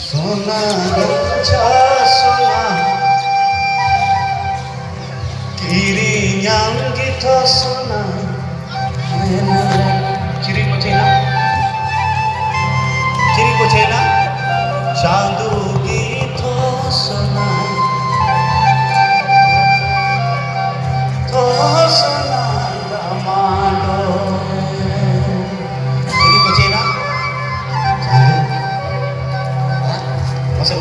सोना गंजा सोना kiri nyang kita sona ciri kucena shandu gitu sona to sona ramado ciri kucena masa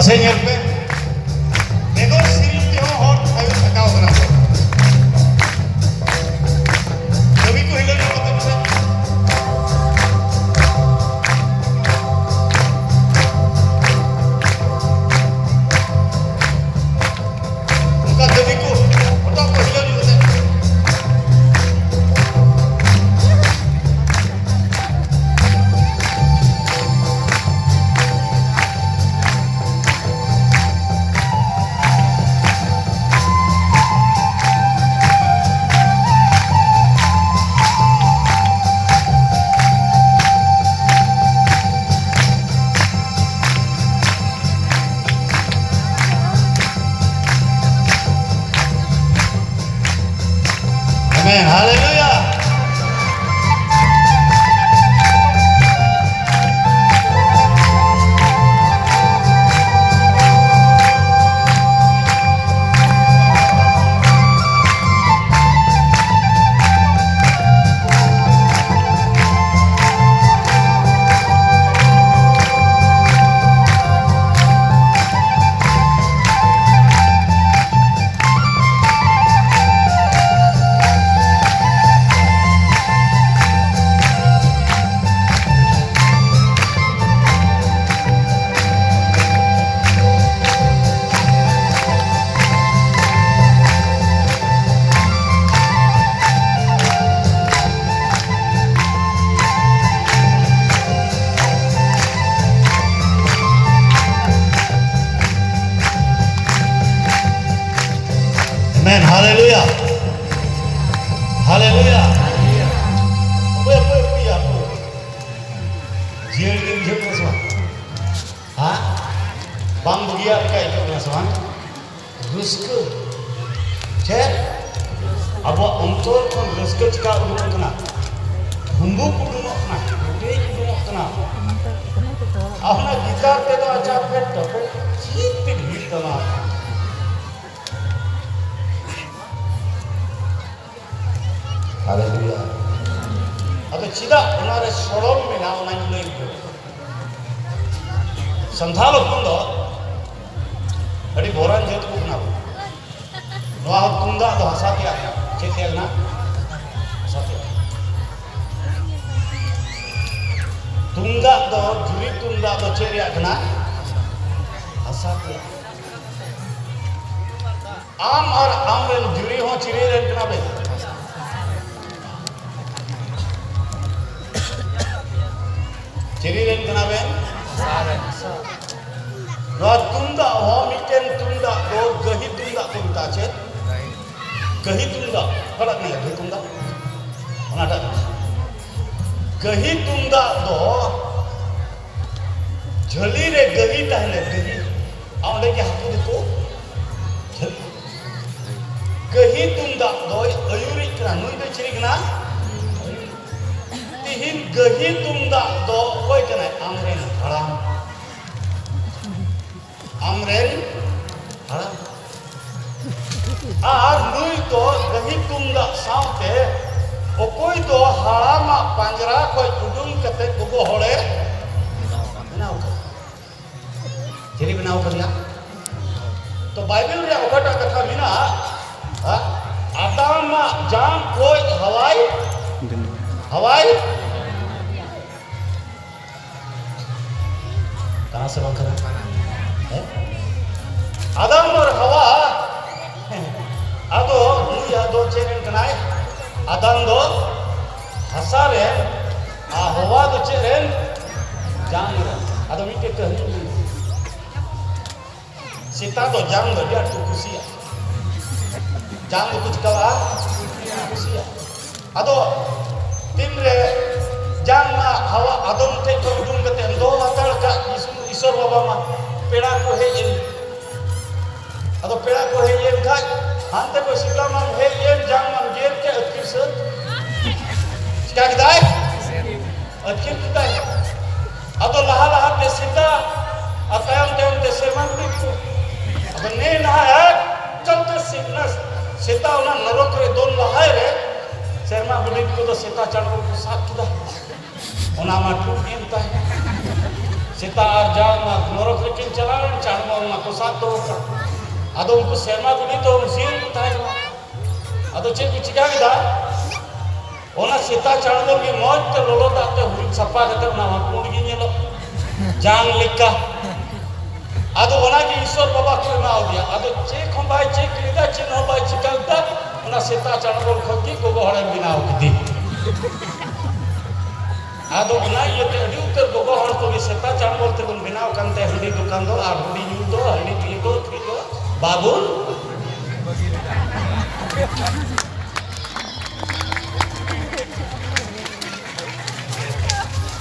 Señor pe negor sirim te hot ayo sakao kana kami ko hilo ni mata sa muka kami ko otak ko hilo ni mata Amen. Hallelujah. Amen. Hallelujah. Hallelujah. Apa? Jian game jam nasuhan. Ha? Bang bugia kai jam nasuhan. Ruska. Cek. अब अंतर को rusk चिका उडुकना हुंबुक उडुकना take उडुकना अपना guitar ते तो अच्छा पेट चीत पे भीड़ तना हालेलुया अब चिदा उनारे सोड़ों में ना उन्हें नहीं को संधालो कुंडो अड़ी बोरान जेत को ना नवाह कुंडा तो हसातिया चेतिया ना हसातिया तुंगा तो जुरी तुंगा तो चेरिया ना हसातिया आम और आमरेन जुरी हो चिरी रेन कना बे चिरी रेन कना बे नवा तुंगा हो मिटेन तुंगा तो गही तुंगा तुंगा चे गही तुंगा फलक नहीं गही तुंगा अनाटा गही तुंगा तो झली रे गही टहले गही आम लेके हाथों देखो गही तुंगा तो अयुरी कना नुई तो चिरी कना तिहिन गही तुंगा तो कोई कना आमरेन हराम आमरेन हराम आर नुई तो गही तुंगा साउते ओकोई तो हरामा पंजरा कोई उडुंग कते गोगो होड़े बनाओ जेरी बनाओ करिया तो बाइबल रे ओकाटा कथा बिना आदाम जाम कोई हवाई कहां से बात कर आदम और हवा अदो नुया दो चेरेन कनाय आदम दो हसारे आ हवा दो चेरेन जांग अदो मिटे कहनी सीता तो जांग दो बिया तो कुसिया जांग कुछ कवा कुसिया अदो दिन रे जांग मा हवा आदम ते को उडुंग कते दो हातल का ईश्वर बाबा मा पेड़ा को हे इन अदो पेड़ा को हे इन खाय हांते को सीता मा हे इन जांग मा गेर के अतकिर से क्या किदाय अतकिर किदाय अदो लहा लहा ते सीता अतयम ते सेमन को अदो ने ना है चलते सीता उना नरक रे दोन लहाय रे सेमा बुनित को तो सीता चढ़ो को साथ किदा ओना मा टूट इंता सीता और जान मा नरक रे किन चलावन चढ़मा मा को साथ दो का अदो उनको सेमा बुनित तो सीन ताय अदो चे को चिका किदा ओना सीता चढ़ो की मौत ते लोलो दाते हुई सपा कते ओना मा कुंड गी नेलो जान लिका अदो ओना की ईश्वर बाबा को ना हो दिया अदो चे खंबाई चे किदा चे न बाई चिकालता ओना सीता चढ़ो खकी को गोहड़े बिनाव किदी आदो ओना येते अडी उतर गोगो हण को सीता चढ़ो ते बन बिनाव कांते हंडी दुकान दो आ हंडी न्यू दो हंडी पी दो बाबू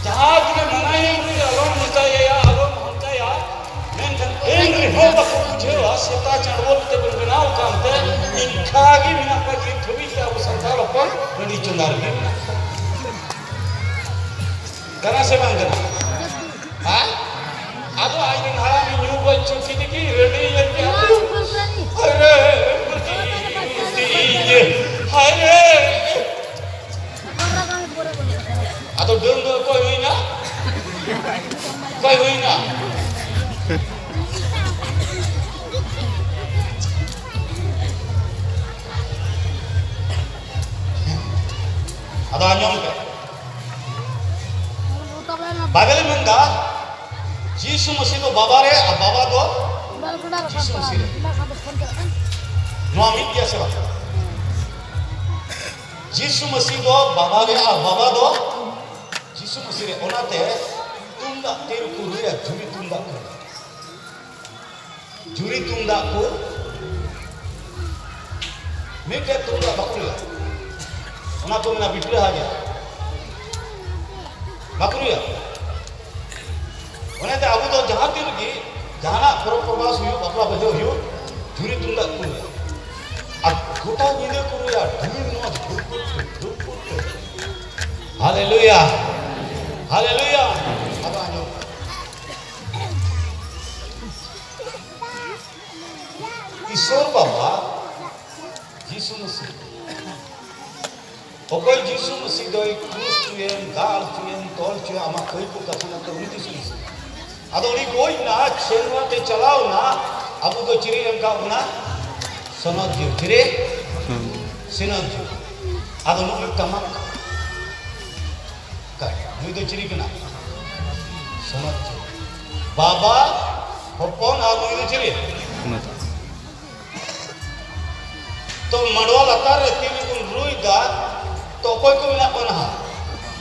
जहाज में मनाई मुझे अलोन मचाया या अलोन हमचाया मैं एंग्री हो बको मुझे सीता चढ़ो ते बन बिनाव कांते इनखागी बिना पर की थोड़ी सा वो संसार पर हंडी चुनार में कना से मांगना हां आदो आई दिन हरा में न्यू बल चुकी की रेडी ये अरे अरे आदो डंग कोई हुई ना आदो आन्यों पे बाइबल में गा यीशु मसीह तो बाबा रे आ बाबा दो यीशु मसीह रे नो अमित क्या सेवा यीशु मसीह दो बाबा रे आ बाबा दो यीशु मसीह रे ओनाते तुंदा तेर को रे जुरी तुंदा को मिटे तुंदा बकुला ओना तो मेरा बिटले आ गया बकुरिया ओने ते अबु तो जहां दिन की जहाना प्रवास हुई बापला बजे हुई जुरी तुंदा को आ गोटा नींदे को या Haleluya. Haleluya. Apa anjung? ईश्वर बाबा यीशु मसीह ओकोई यीशु मसीह दो क्रूस चुयन दाल चुयन तोल चुयन आमा कोई को कथा ना तो उन्हीं यीशु मसीह आदो उन्हीं कोई ना चेलवा ते चलाओ ना अब तो चिरी अंका उना सनद जो चिरे सिनद जो आदो नुक तमाम का मुझे तो चिरी कना सनद जो बाबा होपन आदो मुझे तो चिरी तो मड़वा लतार रहती है उन रुई दा तो कोई को ना कोना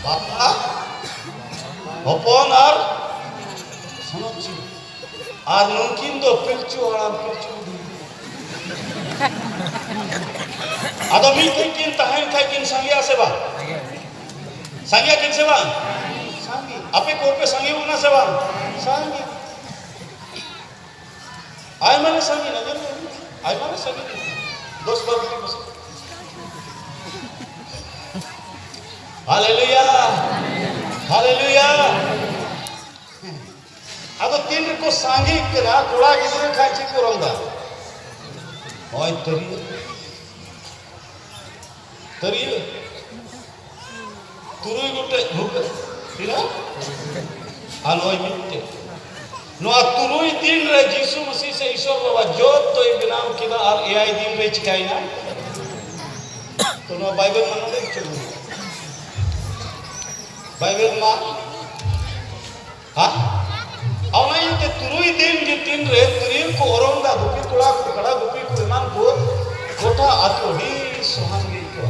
बापा होपन और समझी और मुमकिन तो पिलचू आदो मी किन तहां किन संगिया से बा संगिया किन से बा संगी अपे को पे संगी उना से बा संगी आय माने संगी नजर आय माने संगी दोस्त बाबू बस हालेलुया हालेलुया अब तीन को सांगी करा कोड़ा गिदरे खाची को रंगा ओय तरी तुरुई गुटे भूक तिना आलोय मिटे नो तुरुई दिन रे यीशु मसीह से ईश्वर बाबा जोत तो बनाव किदा और एआई दिन रे चिकाइना तो नो बाइबल मानो दे चलो बाइबल मा हां आवना ये तुरुई दिन के तीन रे तुरी को ओरोंदा गुपी कोड़ा को कड़ा गुपी को इमान को गोटा आतोडी सोहान गे को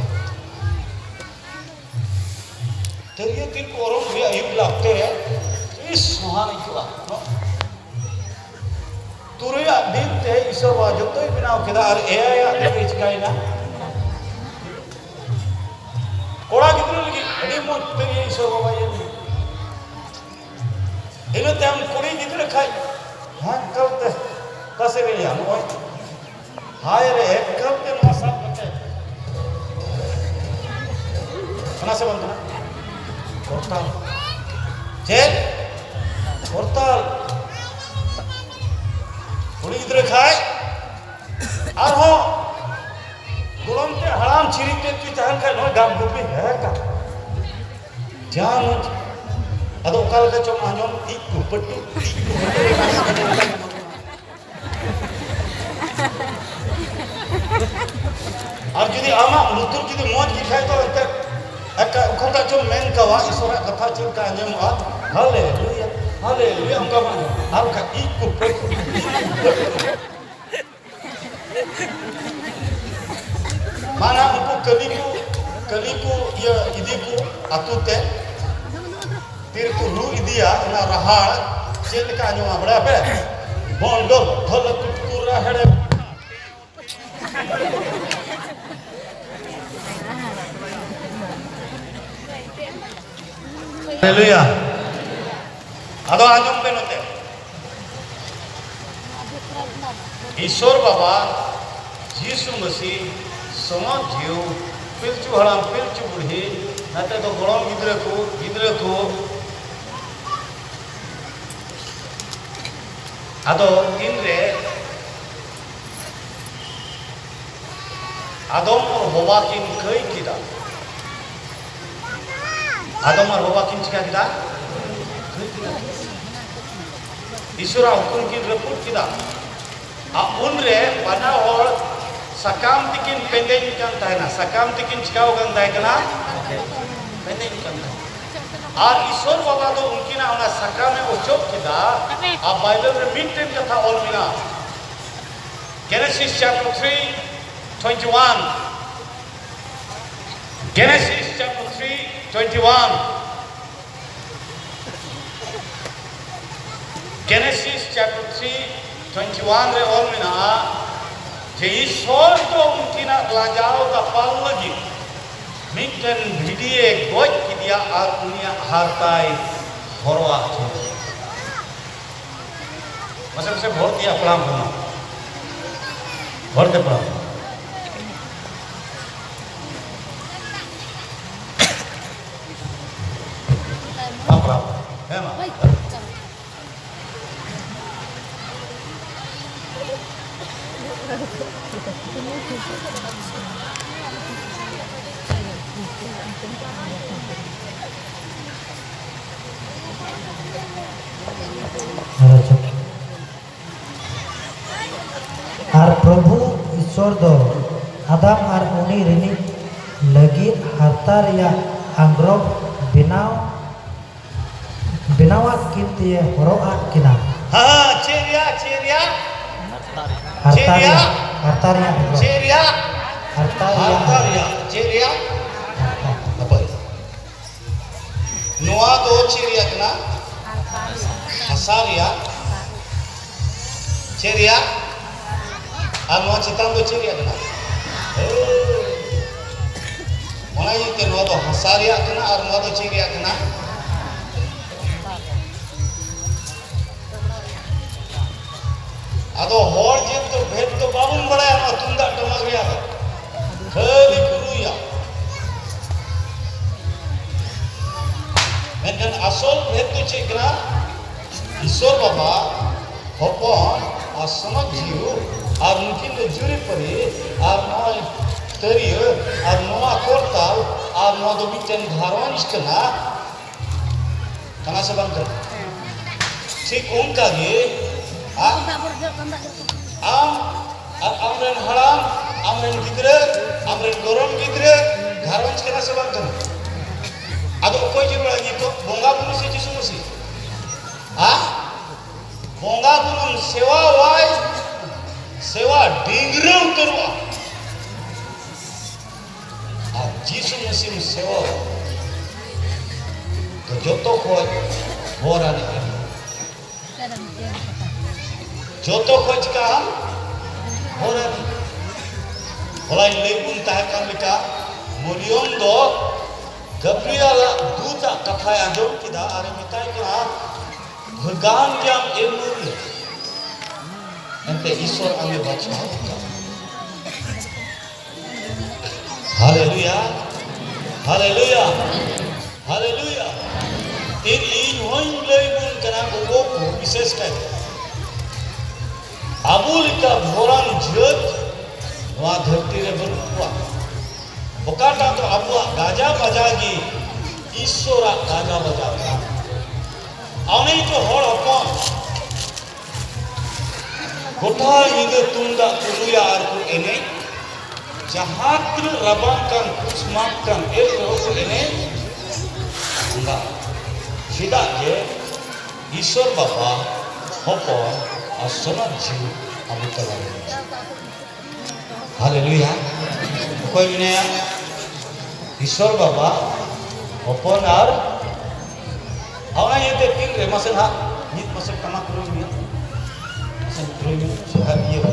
तरिए दिन को ओरों भी अयुब लागते है इस सोहान को तुरुई दिन ते ईश्वर बाबा जो तो बनाव किदा और एआई दिन चिकाइना कोड़ा गिदरे लगी अड़ी मोट तरिए ईश्वर बाबा ये इनो ते हम कुड़ी गिदरे खाई हां कलते कसे रे हम ओय हाय रे कलते नो सब बचे कना से बंद portal चेक portal कुड़ी गिदरे खाई और हो गुलाम ते हराम छिरी ते की चाहन खाई नो गाम गुपी है का जान अदो कल का चो आंजोम इकु पट्टू और जदी आमा लुतुर जदी मौज की खाए तो अंत एक उखता चो मेन कवा ईश्वर कथा चिन का आंजोम आ हालेलुया हमका मानो और का इकु पट्टू माना उनको कली को ये इदी को अतुते फिर को रू इदिया ना रहा चेल का जो बड़ा पे बोंडो ढोल कुटकुरा हेड़े हालेलुया आदो आंजम पे नते ईश्वर बाबा यीशु मसीह समाज जीव पिलचू हड़ाम पिलचू बुढ़ी नाते तो गोड़म गिदरे को आदो इनरे आदम और हवा किन कई किदा आदम और हवा किन चिका किदा ईश्वरा हुकुम किन रपुट किदा आ उनरे बना और सकाम तिकिन पेंदेन kan tahena sakam tikin chikao kan daikana पेंदेन kan और ईश्वर बाबा तो उनकी ना उना सकराम में उचोक किदा अब बाइबल में मिनटेन कथा ऑल मिना Genesis chapter 3:21 Genesis chapter 3:21 Genesis chapter 3:21 रे ऑल मिना जे ईश्वर तो उनकी ना लाजाओ का पाल लगी मिनटेन भिडिये गोज किदिया और उनिया हारताई हरवा मसल से भर दिया पड़ाम होना भर दे पड़ाम है मा আর প্রভু ঈশ্বর দো আদাম আর উনি রিনি লাগি হারতা রিয়া আগ্রহ বেনাওয়া কিনতে হরোয়া কিনা हाँ Cheria Cheria হারতারিয়া Cheria হারতারিয়া Cheria apa Noa do Cheria kena hasaria Cheria আর নোয়া চিতাম do Cheria kena mana itu noa do hasaria kena আর নোয়া do Cheria kena Ado hor jet to bhet to babun badaya na tunda tamak ya khali kuruya menkan asol bhet to chekna Ishwar Baba hopon asamak jiu ar mungkin to juri pare ar noa tariyo ar noa kortal ar noa do miten gharon iskana kana se bang kar ठीक उनका ये amren haram amren gidre amren gorom gidre gharonj kena sebab kan ado koi je lagi to bonga buru se jisu musi bonga buru sewa wai sewa dingre utarwa jisu musi sewa to joto koi bora ni joto khoj ka horan holai leibun tahakan leka moriom do gabriel duta katha anjom kida are mitai kana bhagan jam emuri ente ishwar ame bacha hallelujah hallelujah hallelujah tin in hoin leibun kana gogo ko bises kai Abulika boran jut noa dharti re banua okata to abua gaja bajagi ishora gaja bajaga aunei to hor hopon gota ide tunda kuruya ar ku ene jahatr rabangkan kusmakkan ku ene anga sida je Ishwar Baba hopon asana jiu abu talai haleluya koi ne Ishwar Baba hopon ar auna yete tin re masen ha nit masen tamak kuru ni masen kuru ni suha dia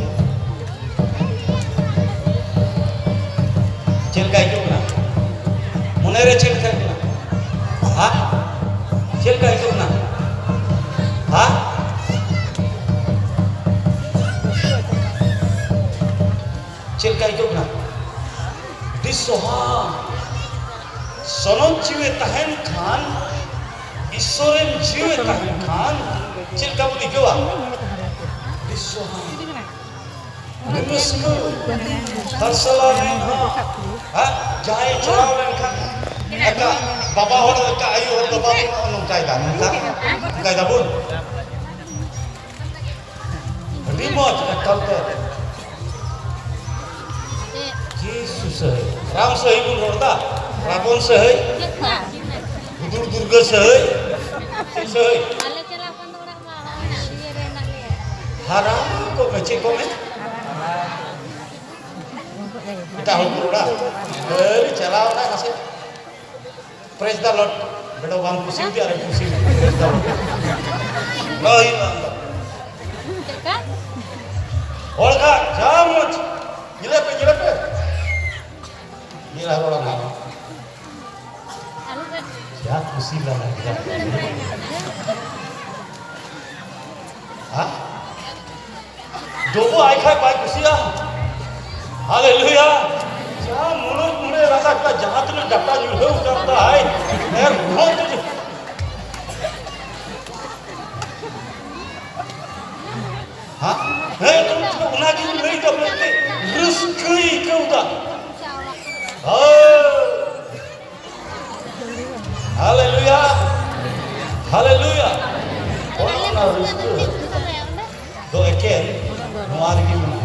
cel kai tu na munere cel kai tu na ha cel kai tu na ha Cilka itu benar. Disoha, sonon jiwe tahan kan, isoren jiwe tahan kan, cilka budi kewa. Disoha, dimusku, tersalah ha, jai cerawan kan, eka bapa orang eka ayu orang bapa orang nungkai kan, nungkai dabun. Remote counter. Jesus Ram sahai pun horta Rabon sahai Budur Durga sahai sahai haram ko bache ko me kita hokura dari chalao na mase praise the Lord bedo bang pusing ti are pusing praise the Lord lahi bang olga jamut gilepe Inilah orang apa? Ya, musibah lagi. Hah? Dobo aikai pai kusia. Haleluya. Jangan mulut rasa kita jahat tu dapat juga ucapta hai. Roh tu. Haleluya. Orang harus do eken nuar gimana?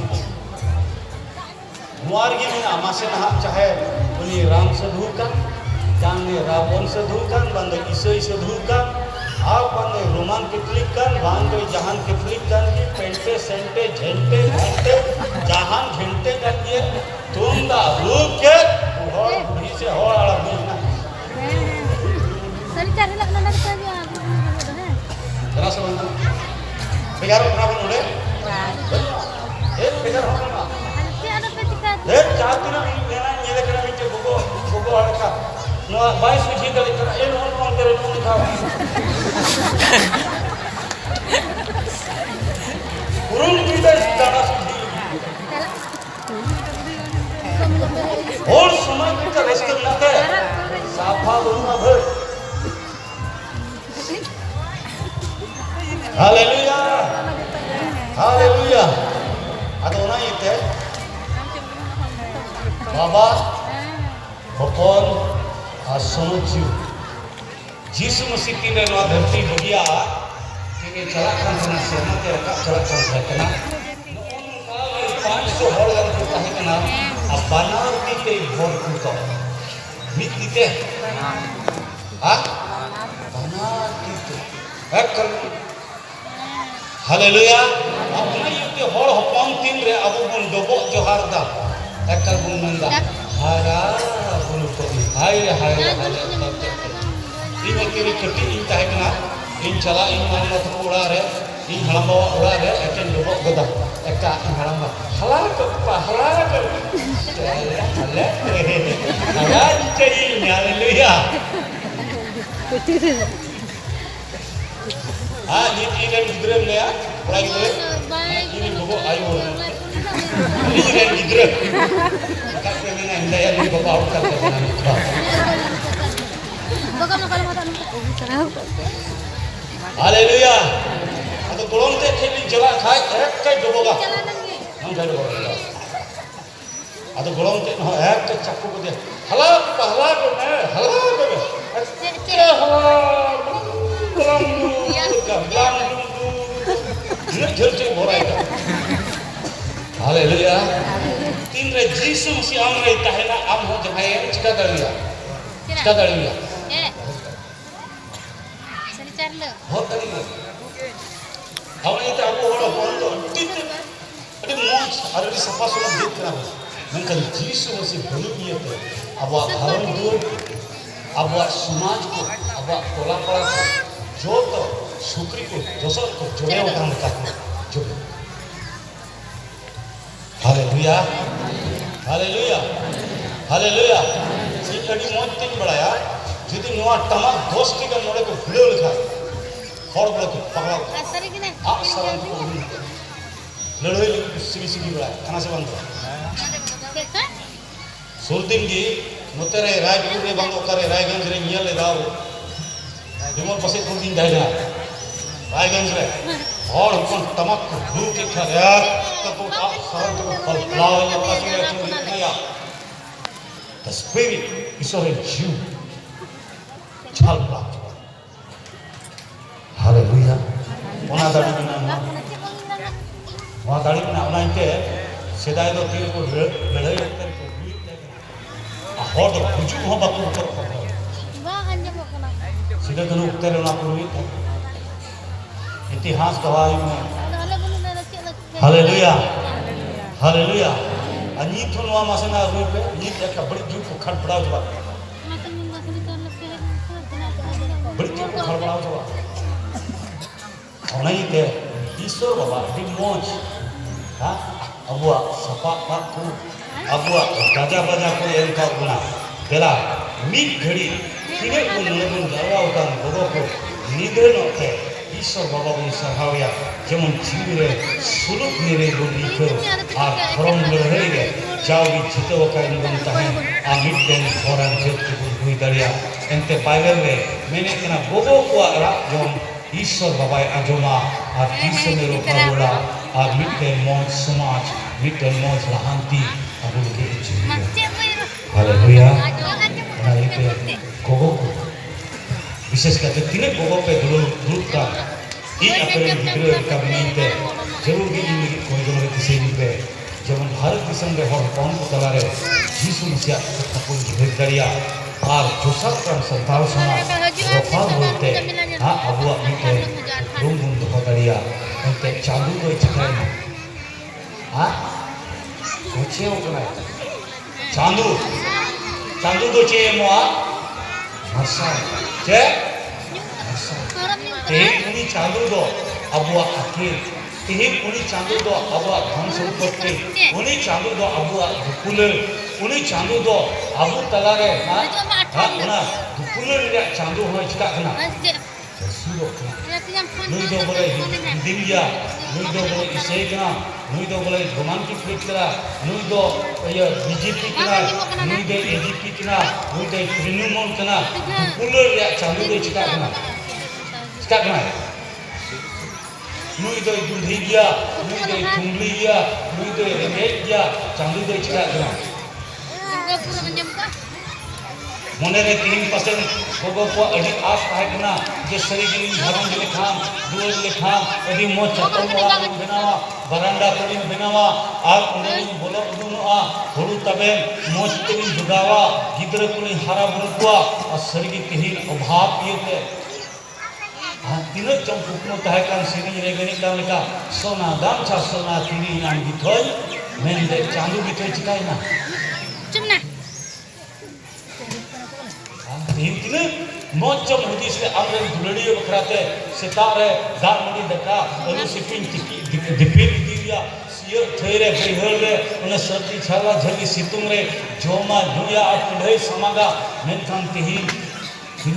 Nuar gimana? Masih nak cahaya ini Ram seduhkan, jangan Ravon seduhkan, bandai Isai seduhkan, bandai Roman Katolikkan, bandai Jahan Katolikkan, की पेंटे सेंटे झंटे घंटे जहान घंटे कर दिए तुम दा रूप के और बुढ़ी से और आड़ा नहीं ना सर चार लाख ना कर दिया जरा समझ बिगाड़ अपना बनोड़े एक बिगाड़ हो ना ada petika एक चार दिन लेना ये देखना नीचे गोगो हड़का नो बाईस विधि का लिखना ये नॉन कौन तेरे नॉन लिखा पुरुष की तो जाना सीधी और समय की तो रेस्ट करना है साफा बोलना भर hallelujah hallelujah ada orang itu Baba Bapon Asonoju Jisu Masih tidak nak berhenti begia ini celakan kena siapa terkak celakan saya kena Panso orang kita kena abanar kita bor kita mit kita abanar kita ekal Haleluya apna itu orang hopon tim re abu bun dobok johar dah ekal bun menda hara bun to hai ini kiri keti ini tahu kena in chala in mana tu ular re in halam bawa ular re ekan dobok goda eka in halam bawa halal cai haleluya ini kan gidrem le ya orang ini dobok ayu ini kan gidrem kat kena indah ya ni bapa awak kata Bagaimana kalau mata Haleluya. Atau golong teh keli jalan khai kai doboga. Ham kai doboga. Atau golong teh kai capu ko dia. Halak ko ne. Gamblang ini jel borai ka. Haleluya. Tin re Jisu si amre tahena am ho jahai cika daliya. बहुत तरीका हमने इतना आपको बड़ा point तो अरे मौज अरे सफा सुना देख रहा हूँ मैं कल जीसु मसीह बनी किए थे अब वह घरों दूर अब वह समाज को अब वह कोला पड़ा जो तो शुक्री को दोसर को जोड़े उठान करते जोड़े हालेलुया हालेलुया हालेलुया ये कड़ी मौज तीन बढ़ाया जितनी नुआ तमाम दोस्त की का नोड़े को वीडियो लिखा हर ब्लॉक पकड़ा सावन को लड़ाई सिगी बड़ा खाना से बंद सुरदिन की मुतेरे रायपुर रे बंद करे रायगंज रे नियल ले दाव जमल पसे को दिन दाइला रायगंज रे और अपन तमक ब्लू के खया तो सावन को फल लाओ या पास में चुनिया the spirit is already you छाल प्राप्त हालेलुया वहाँ दाढ़ी बिना वहाँ इनके सेदाई दो तीर को लड़ाई करके और तो कुछ वहाँ बातों ऊपर सीधे दोनों उत्तर ना पूरी इतिहास गवाही में हालेलुया हालेलुया अन्य तो नवा मसना रूप है ये एक बड़ी जुट को खड़ पड़ा हुआ बड़ी जुट को खड़ पड़ा हुआ नहीं थे ईश्वर बाबा दी मौज हाँ अबुआ सपा पाकू अबुआ गाजा बजा को इनका गुना बेला मीट घड़ी किने को नलगुन जावा उतान गोगो को निधे नोते ईश्वर बाबा को सहाविया जेमन जीवरे सुलुक निरे गुनी को आ खरम लहरे जावी जिते वका इनगुन ताहे आ मीट देन फोरन जेत को हुई दरिया एंते पाइले में मैंने कना गोगो को रा जोन ईश्वर बाबा आजोमा आ तीसरे में रोका बोला आ मिट्टे मौज समाज मिट्टे मौज लहांती अब उनके जीवन हालेलुया ना इते गोगो को विशेष करते तीन गोगो पे दुरुप का इन अपने गिद्रे का बनाते जरूर भी इन कोई जो मेरे किसी भी पे जब भारत दिसंग रे हर कौन को तला रे जीसु मसीहा तपुल भेद दरिया और जोसा का संताव समा रोफाल बोलते हाँ अबुआ मिटे रूम रूम तो दरिया उनके चांदू को चिकाई हाँ कुछ हो गया चांदू चांदू तो चे मुआ मसा चे तेही उनी चांदू दो अबुआ अकील तेही उनी चांदू दो अबुआ धन संपत्ति उनी चांदू दो अबुआ दुकुलर उनी चांदू दो अबु तलारे हाँ हाँ उना दुकुलर रे चांदू हो चिका कना सुरो नुई दो बोले दिव्या नुई दो बोले इसे कना नुई दो बोले रोमांटिक फ्लिक करा नुई दो ये बीजेपी कना नुई दो एजीपी कना नुई दो त्रिनुमन कना दुकुलर रे चांदू दो चिका कना नुई दो दुधिया नुई दो कुंडलिया नुई दो रेंगेया चांदू दो चिका कना मने रे 3% गोगो को अड़ी आस है कना जे शरीर धर्म जे खाम दुल ले खाम अड़ी मो चतम वाला बनावा बरांडा कोली बनावा आर उन्हें बोलो दुनुआ होरु तबे मोच तेरी जुगावा गिदर कोली हरा बुरुआ और शरीर के ही अभाव येते तीनों चंपुकनो तहकान सिरी रे गनी का लेका सोना गामछा सोना तिरी नाम गिथोय मेन दे चांदू गिथोय चिकाई ना चुमना तीन मोचम हुदिस रे आमरे दुलड़ियो बखराते सितारे दामनी दका अनु सिपिन दिपिन दिया सियो थेरे बेहर रे उन सर्दी छाला झगी सितुम रे जोमा जुया अटढे समागा मेनथान तिही तीन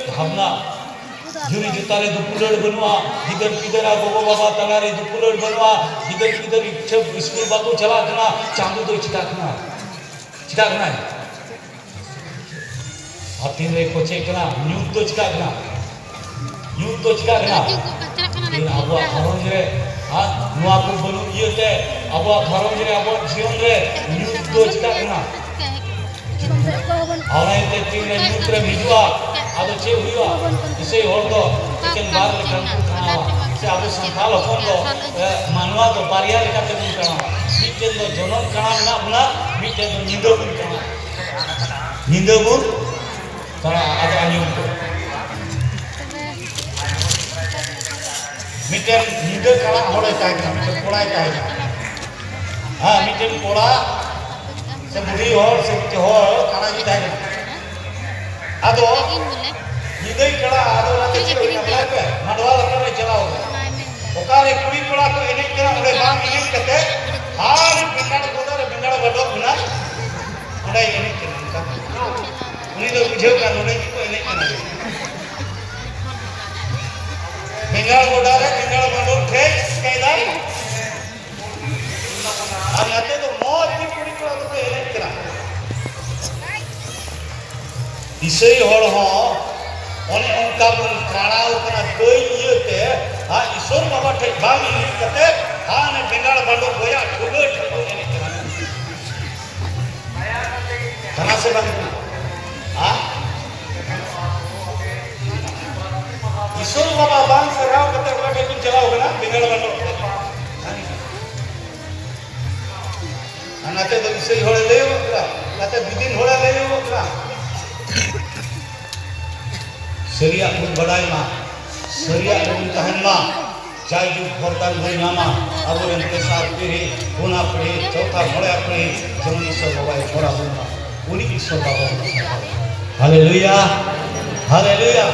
भावना जुरी जुतारे दुकुलड़ बनवा गिदर किदरा गोगो बाबा तलारे दुकुलड़ बनवा गिदर किदर इच्छा स्कूल बाको चला कना चांदू दो चिकाकना है हाथीन रे कोचे कना न्यूज तो चिकाकना इन अबुआ घरन रे हां नुआ को बनु इयते अबुआ घरन रे अबुआ जीवन रे न्यूज तो चिकाकना आउने ते तीन रे न्यूज रे भिजुआ आदो चे हुआ इसे होर दो चिकन बार लेकर खाना से आबो संथाल होन दो मानवा तो बारिया लेकर ते खाना मिटे दो जनम खाना ना बुना मिटे दो निंदो बुन खाना निंदो बुन तारा आज आनी उनको मिटे निंदो खाना होड़े चाहिए मिटे कोड़ा चाहिए हाँ मिटे कोड़ा से बुढ़ी होर से खाना जी चाहिए आदो निंदो कड़ा आदो राते चिरो ना पे मडवा लकर रे चलाओ ओकारे कुड़ी कोड़ा को एने करा ओडे बाम इने कते हार बिंगाड़ गोदर बिंगाड़ बडो गुना ओडे एने करा उनी तो बुझे का ओडे को एने करा बिंगाड़ गोदारे बिंगाड़ बडो थे कैदा और आते तो मौत की कुड़ी कोड़ा तो एने करा इसे होड़ हो ओने उनका बन काणाव कना कोई इयते हां ईश्वर बाबा ठे बागी कते हां ने बेंगाल बंडो गोया ठुगो ठुगो एने कना से बन हां ईश्वर बाबा बांग सराव कते ओला के चलाओ ना बेंगाल बंडो अनाते तो इसे होड़े ले ओकरा नाते बिदिन होड़े ले ओकरा सरिया उन बड़ाई मा सरिया उन कहन मा चाय जो भरतान भई नामा अब उनके साथ पीढ़ी गुना पीढ़ी चौथा बड़ा पीढ़ी जमुन ईश्वर बाबा छोड़ा बुना उन्हीं ईश्वर बाबा हालेलुया हालेलुया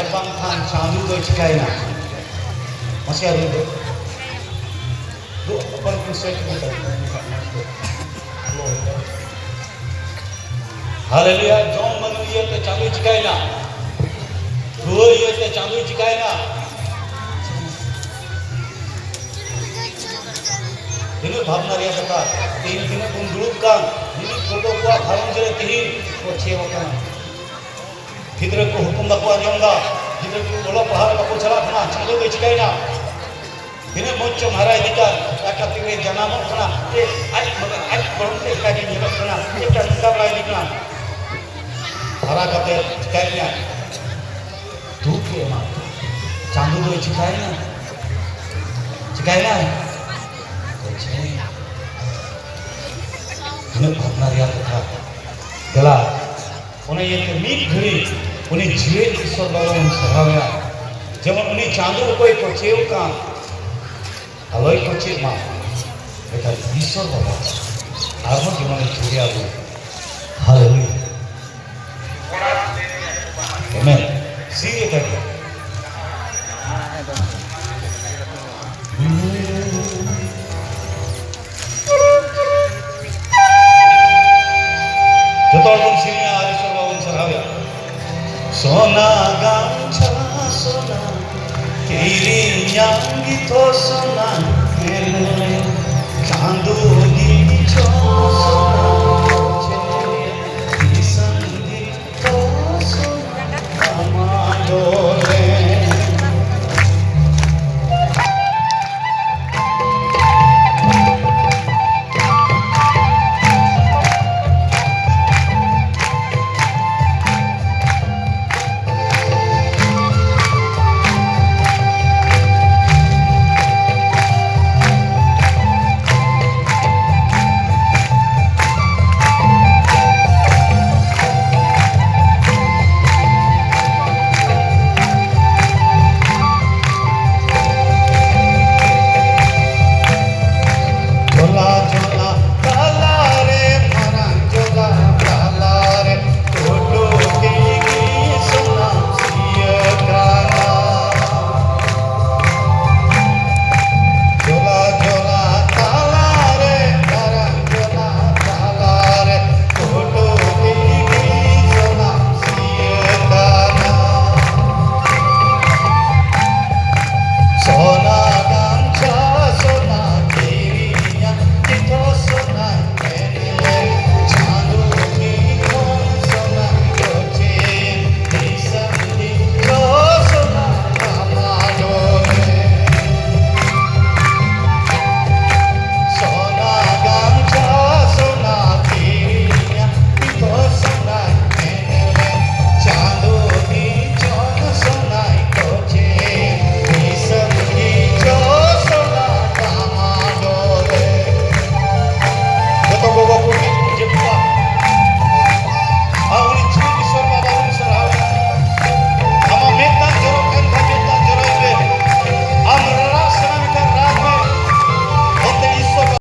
आज बाम खान चांदू तो चिकाई ना मसिया दो अपन को से हालेलुया जोम मनुष्य तो चांदू चिकाई ना दो ये ते चांदू चिकाई ना ini भावना रे कथा तीन दिन गुण ग्रुप का ini फोटो को धर्म जरे तीन को छे होता गिदर को हुकुम दा को आजंगा गिदर को बोला पहाड़ को चला खाना चांदू को चिकाई ना ini मोचो महाराज दिका का तीन जनाम खाना ए आज मगर आज बड़े का जी जब खाना ये का दिका लाई दिका हरा कते चिकायना तू के मा चांदू दो चिकायना भावना रिया कथा गला उन्हें ये मीट घड़ी उन्हें जीवे ईश्वर बाबा उन सरावया जेमन उन्हें चांदू कोई कोचेव का अलग कोचे मा बेटा ईश्वर बाबा आत्मा जीवन जीवे आबू हालेलुया आमेन सी ये करके जोतोड़बन सिरिया आरेश्वर बाबन सरावया सोना गामछा सोना तेरी यांगी तो सोना चांदू गी छो